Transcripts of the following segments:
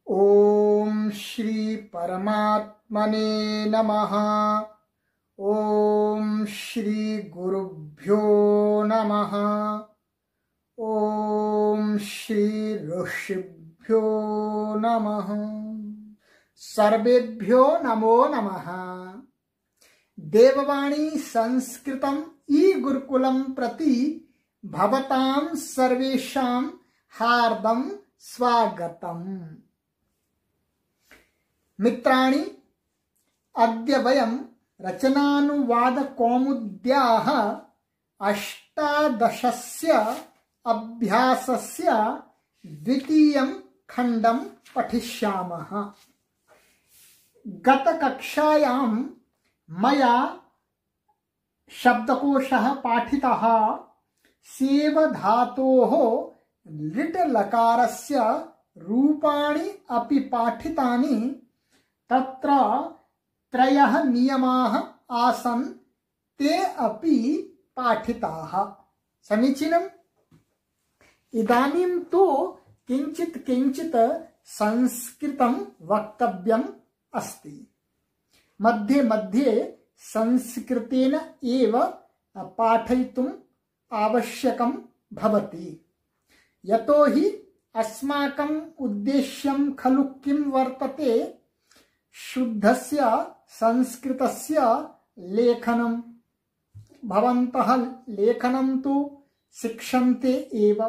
ओम श्री परमात्मने नमः। ओम श्री गुरुभ्यो नमः। ओम श्री ऋषिभ्यो नमः। सर्वेभ्यो नमो नमः। देववाणी संस्कृतम ई गुरुकुलम प्रति भवतां सर्वेषां हार्दं स्वागतम्। मित्राणि, अद्य वयं रचनानुवाद कौमुद्याः अष्टादशस्य अभ्यासस्य द्वितीयं खण्डं पठिष्यामः। गतकक्षायां मया शब्दकोशः पाठितः। सेव धातोः लिट् लकारस्य रूपाणि अपि पाठितानि। तत्र त्रयः नियमाः आसन्, ते अपि पाठिताः। समीचीनम्। इदानीं तु किञ्चित् संस्कृतं वक्तव्यम् अस्ति। मध्ये मध्ये संस्कृतेन एव पाठयितुम् आवश्यकं भवति। यतोहि अस्माकम् उद्देश्यं खलु किं वर्तते? शुद्धस्य संस्कृतस्य लेखनं। भवन्तः लेखनं तु शिक्षन्ते एव,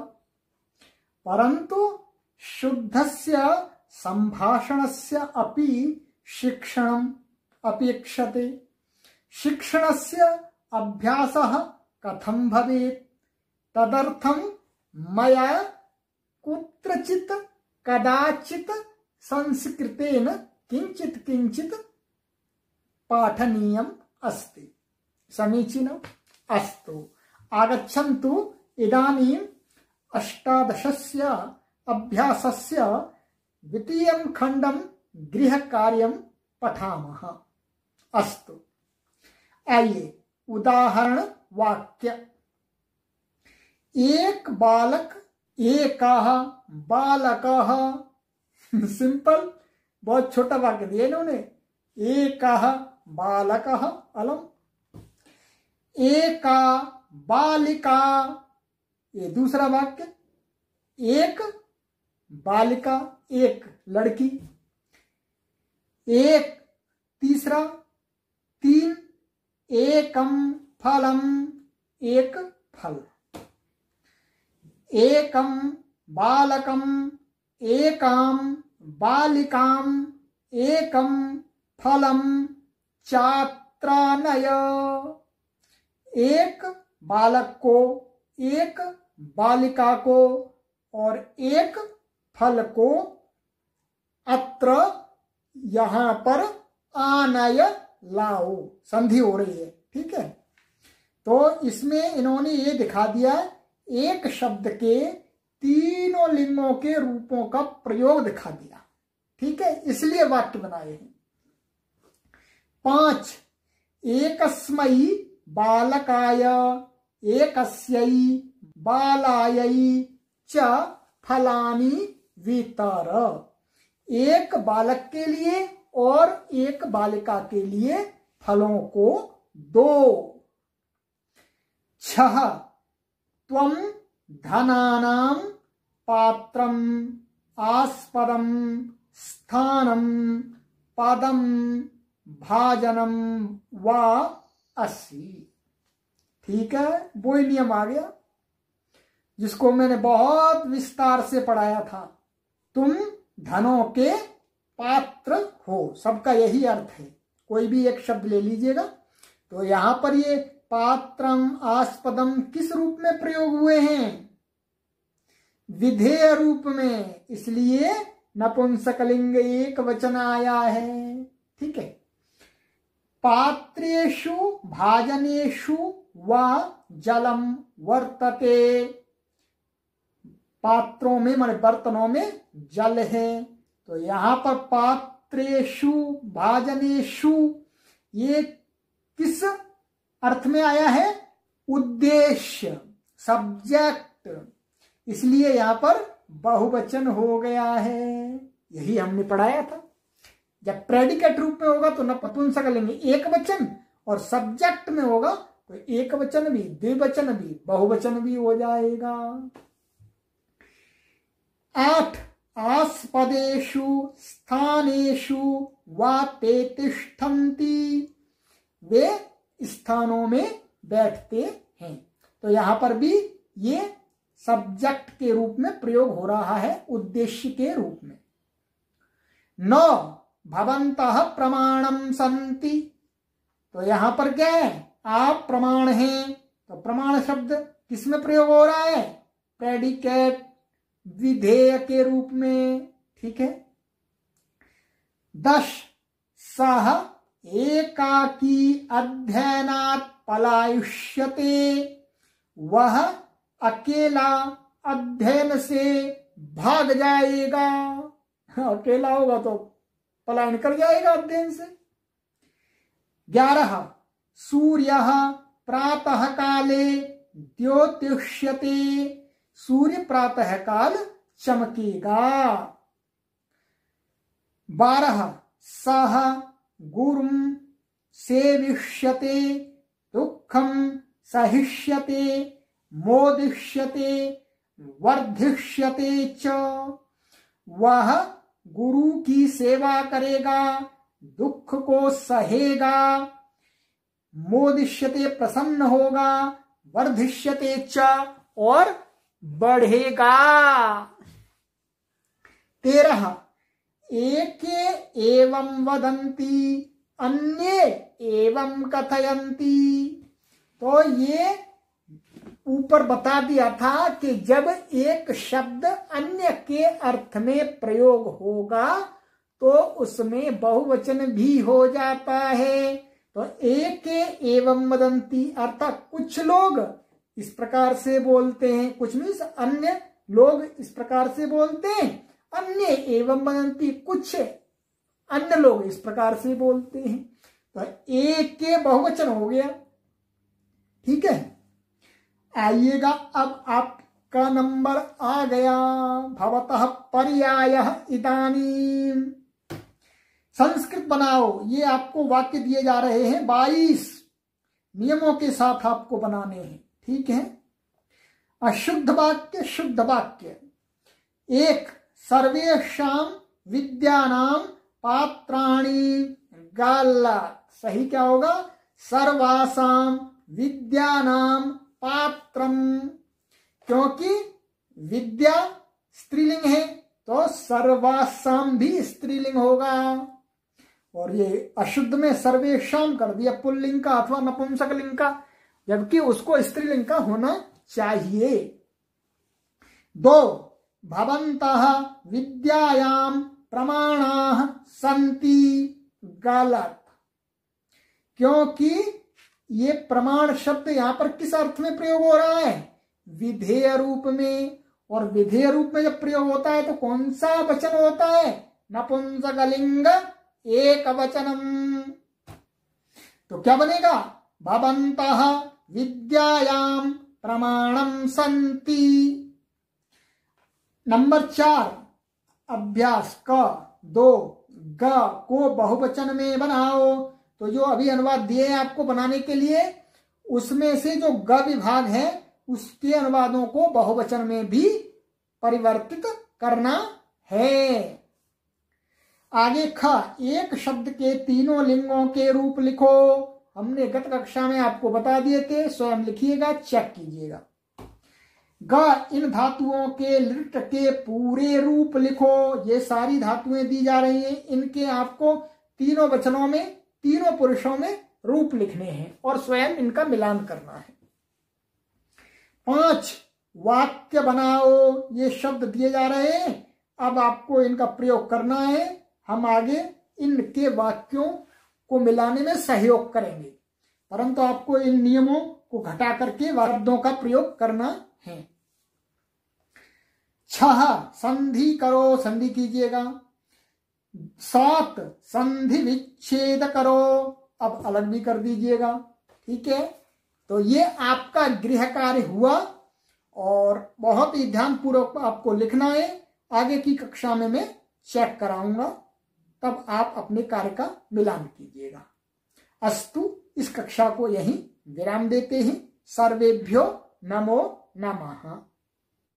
परन्तु शुद्धस्य सम्भाषणस्य अपि शिक्षणम् अपेक्षते। शिक्षणस्य अभ्यासः कथं भवेत्? तदर्थं मया कुत्रचित् कदाचित् संस्कृतेन किञ्चित् पाठनीयम् अस्ति। समीचीनम्। अस्तु, आगच्छन्तु इदानीम् अष्टादशस्य अभ्यासस्य द्वितीयं खण्डं गृहकार्यं पठामः। अस्तु, आइए उदाहरण वाक्य। एक बालक एकः बालकः। सिंपल, बहुत छोटा वाक्य दिया इन्होंने। एकः बालकः अलम। एका बालिका, ये दूसरा वाक्य। एक बालिका, एक लड़की। एक तीसरा, तीन। एकम फलम, एक फल। एकम बालकम, एकाम बालिकाम, एकम फलम छात्रानय। एक बालक को, एक बालिका को और एक फल को अत्र यहाँ पर आनय लाओ। संधि हो रही है, ठीक है। तो इसमें इन्होंने ये दिखा दिया, एक शब्द के तीनों लिंगों के रूपों का प्रयोग दिखा दिया, ठीक है। इसलिए वाक्य बनाए हैं। 5, एकस्मै बालकाय, एकस्यै बालायै च फलानि वितर। एक बालक के लिए और एक बालिका के लिए फलों को दो। 6, त्वं धनानां पात्रम् आस्पदं स्थानं पदं भाजनं वा असि। ठीक है, वो ही नियम आ गया जिसको मैंने बहुत विस्तार से पढ़ाया था। तुम धनों के पात्र हो, सबका यही अर्थ है। कोई भी एक शब्द ले लीजिएगा। तो यहां पर ये पात्रम आस्पदम किस रूप में प्रयोग हुए हैं? विधेय रूप में, इसलिए नपुंसकलिंग एक वचन आया है, ठीक है। पात्रेषु भाजनेषु वा जलम वर्तते। पात्रों में माने बर्तनों में जल है। तो यहां पर पात्रेषु भाजनेषु ये किस अर्थ में आया है? उद्देश्य, सब्जेक्ट, इसलिए यहां पर बहुवचन हो गया है। यही हमने पढ़ाया था। जब प्रेडिकेट रूप में होगा तो नपुंसकलिंग एक वचन, और सब्जेक्ट में होगा तो एक वचन भी, द्विवचन भी, बहुवचन भी हो जाएगा। 8 आस्पदेषु स्थानेषु वा ते तिष्ठन्ति, वे स्थानों में बैठते हैं। तो यहां पर भी ये सब्जेक्ट के रूप में प्रयोग हो रहा है, उद्देश्य के रूप में। 9 भवन्तः प्रमाणम सन्ति, तो यहां पर क्या है, आप प्रमाण हैं। तो प्रमाण शब्द किसमें प्रयोग हो रहा है, प्रेडिकेट विधेय के रूप में, ठीक है। 10 सह एकाकी अध्ययनात् पलायिष्यते, वह अकेला अध्ययन से भाग जाएगा। अकेला होगा तो पलायन कर जाएगा अध्ययन से। 11 सूर्यः प्रातः काले द्योतिष्यते, सूर्य प्रातः काल चमकेगा। 12 सह गुरुं सेविष्यते, दुःखं सहिष्यते, मोदिष्यते, वर्धिष्यते च, वह गुरु की सेवा करेगा, दुख को सहेगा, मोदिष्यते प्रसन्न होगा, वर्धिष्यते च और बढ़ेगा। 13 एके एवं वदन्ति अन्ये एवं कथयन्ति, तो ये ऊपर बता दिया था कि जब एक शब्द अन्य के अर्थ में प्रयोग होगा तो उसमें बहुवचन भी हो जाता है। तो एके एवं वदन्ति अर्थात कुछ लोग इस प्रकार से बोलते हैं, कुछ मीन्स अन्य लोग इस प्रकार से बोलते हैं, अन्य एवं वदन्ति कुछ अन्य लोग इस प्रकार से बोलते हैं। तो एक के बहुवचन हो गया, ठीक है। आइएगा अब आपका नंबर आ गया, भवतः पर्यायः इदानीम। संस्कृत बनाओ, ये आपको वाक्य दिए जा रहे हैं, 22 नियमों के साथ आपको बनाने हैं, ठीक है। अशुद्ध वाक्य, शुद्ध वाक्य। 1 सर्वेषां विद्यानां पात्राणि, गलत। सही क्या होगा, सर्वासां विद्यानां पात्रम, क्योंकि विद्या स्त्रीलिंग है तो सर्वासाम भी स्त्रीलिंग होगा। और ये अशुद्ध में सर्वेशाम कर दिया पुल्लिंग का अथवा नपुंसकलिंग का, जबकि उसको स्त्रीलिंग का होना चाहिए। 2 भवन्तः विद्यायां प्रमाणाः सन्ति, गलत, क्योंकि ये प्रमाण शब्द यहां पर किस अर्थ में प्रयोग हो रहा है, विधेय रूप में। और विधेय रूप में जब प्रयोग होता है तो कौन सा वचन होता है, नपुंसकलिंग एक वचनम। तो क्या बनेगा, भवन्तः विद्यायां प्रमाणं सन्ति। नंबर 4 अभ्यास क 2 ग को बहुवचन में बनाओ। तो जो अभी अनुवाद दिए हैं आपको बनाने के लिए, उसमें से जो ग विभाग है उसके अनुवादों को बहुवचन में भी परिवर्तित करना है। आगे ख एक शब्द के तीनों लिंगों के रूप लिखो। हमने गत कक्षा में आपको बता दिए थे, स्वयं लिखिएगा, चेक कीजिएगा। ग इन धातुओं के लिट के पूरे रूप लिखो। ये सारी धातुएं दी जा रही हैं, इनके आपको तीनों वचनों में, तीनों पुरुषों में रूप लिखने हैं और स्वयं इनका मिलान करना है। 5 वाक्य बनाओ। ये शब्द दिए जा रहे हैं, अब आपको इनका प्रयोग करना है। हम आगे इनके वाक्यों को मिलाने में सहयोग करेंगे, परंतु आपको इन नियमों को घटा करके शब्दों का प्रयोग करना है। 6 संधि करो, संधि कीजिएगा। 7 संधि विच्छेद करो, अब अलग भी कर दीजिएगा, ठीक है। तो ये आपका गृह कार्य हुआ और बहुत ही ध्यानपूर्वक आपको लिखना है। आगे की कक्षा में मैं चेक कराऊंगा, तब आप अपने कार्य का मिलान कीजिएगा। अस्तु, इस कक्षा को यहीं विराम देते हैं। सर्वेभ्यो नमो नमः।